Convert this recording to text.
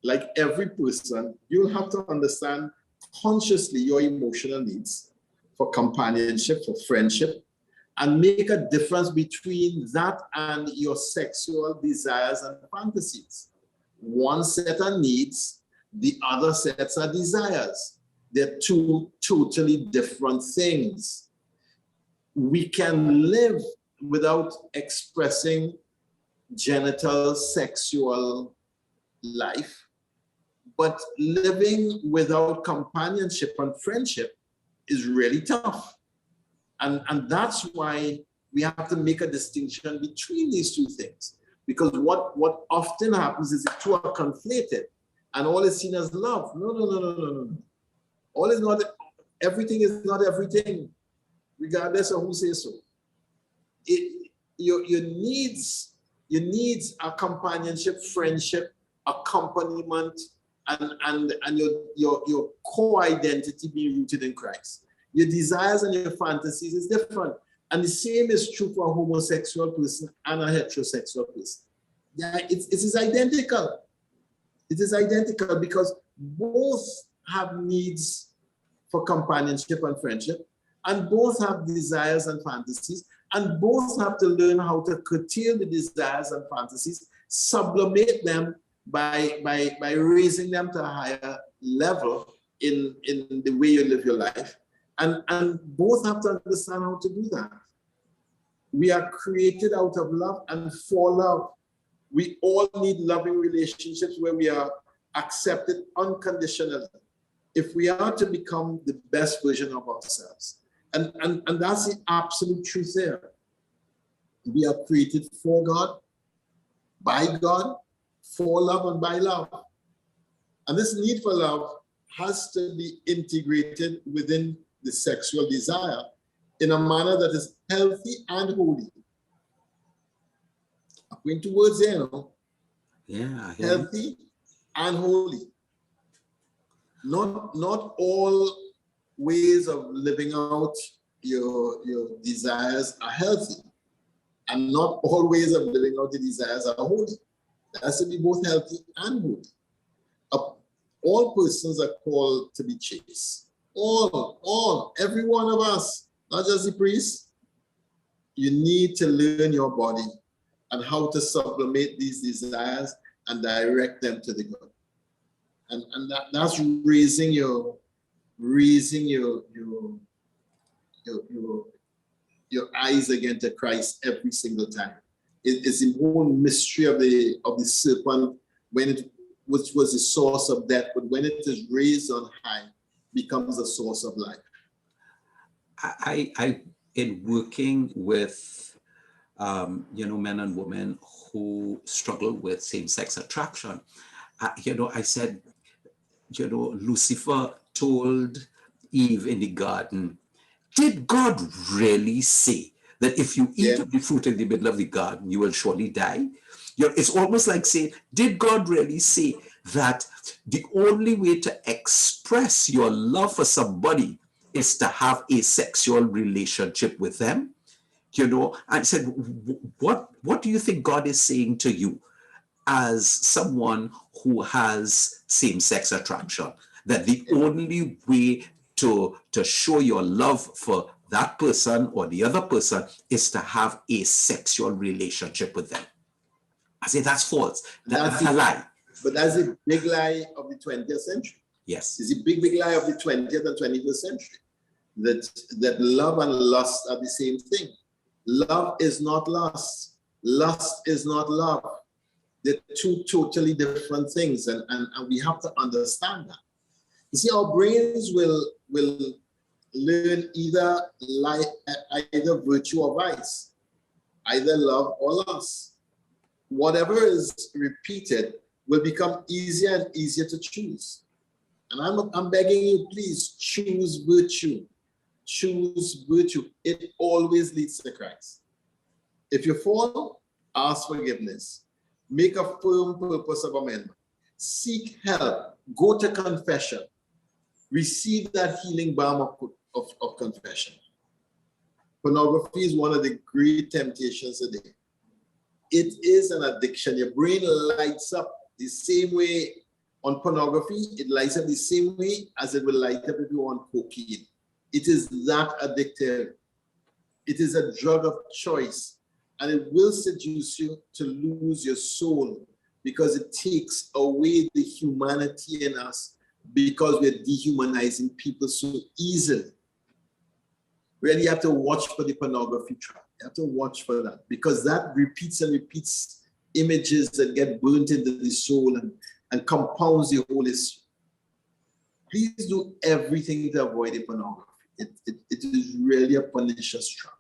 like every person, you'll have to understand consciously your emotional needs for companionship, for friendship, and make a difference between that and your sexual desires and fantasies. One set of needs, the other sets are desires. They're two totally different things. We can live without expressing genital sexual life, but living without companionship and friendship is really tough. And that's why we have to make a distinction between these two things. Because what often happens is the two are conflated and all is seen as love. No. All is not, everything is not everything, regardless of who says so. Your needs are companionship, friendship, accompaniment, and your core identity being rooted in Christ. Your desires and your fantasies is different. And the same is true for a homosexual person and a heterosexual person. Yeah, it is identical. It is identical because both have needs for companionship and friendship, and both have desires and fantasies, and both have to learn how to curtail the desires and fantasies, sublimate them by raising them to a higher level in the way you live your life. And both have to understand how to do that. We are created out of love and for love. We all need loving relationships where we are accepted unconditionally if we are to become the best version of ourselves. And that's the absolute truth there. We are created for God, by God, for love and by love. And this need for love has to be integrated within the sexual desire in a manner that is healthy and holy. I'm going to words there, you know? Yeah. Healthy and holy. Not all ways of living out your desires are healthy, and not all ways of living out the desires are holy. It has to be both healthy and holy. All persons are called to be chaste. All, every one of us, not just the priest. You need to learn your body and how to sublimate these desires and direct them to the good. And that's raising your eyes again to Christ every single time. It's the whole mystery of the serpent, which was the source of death, but when it is raised on high, becomes a source of life. I in working with men and women who struggle with same-sex attraction, I said, Lucifer told Eve in the garden, did God really say that if you eat of the fruit in the middle of the garden, you will surely die? It's almost like saying, did God really say that the only way to express your love for somebody is to have a sexual relationship with them? And I said, what do you think God is saying to you as someone who has same-sex attraction? That the only way to show your love for that person or the other person is to have a sexual relationship with them. I say that's false. That's a lie. But that's a big lie of the 20th century. Yes. It's a big lie of the 20th and 21st century. That love and lust are the same thing. Love is not lust. Lust is not love. They're two totally different things, and we have to understand that. You see, our brains will learn either virtue or vice, either love or lust. Whatever is repeated will become easier and easier to choose. And I'm begging you, please choose virtue. Choose virtue. It always leads to Christ. If you fall, ask forgiveness. Make a firm purpose of amendment. Seek help. Go to confession. Receive that healing balm of confession. Pornography is one of the great temptations today. It is an addiction. Your brain lights up the same way on pornography, it lights up the same way as it will light up if you want cocaine. It is that addictive. It is a drug of choice, and it will seduce you to lose your soul because it takes away the humanity in us because we're dehumanizing people so easily. Really, you have to watch for the pornography trap. You have to watch for that because that repeats and repeats images that get burnt into the soul and compounds the whole issue. Please do everything to avoid the pornography. It is really a pernicious trap.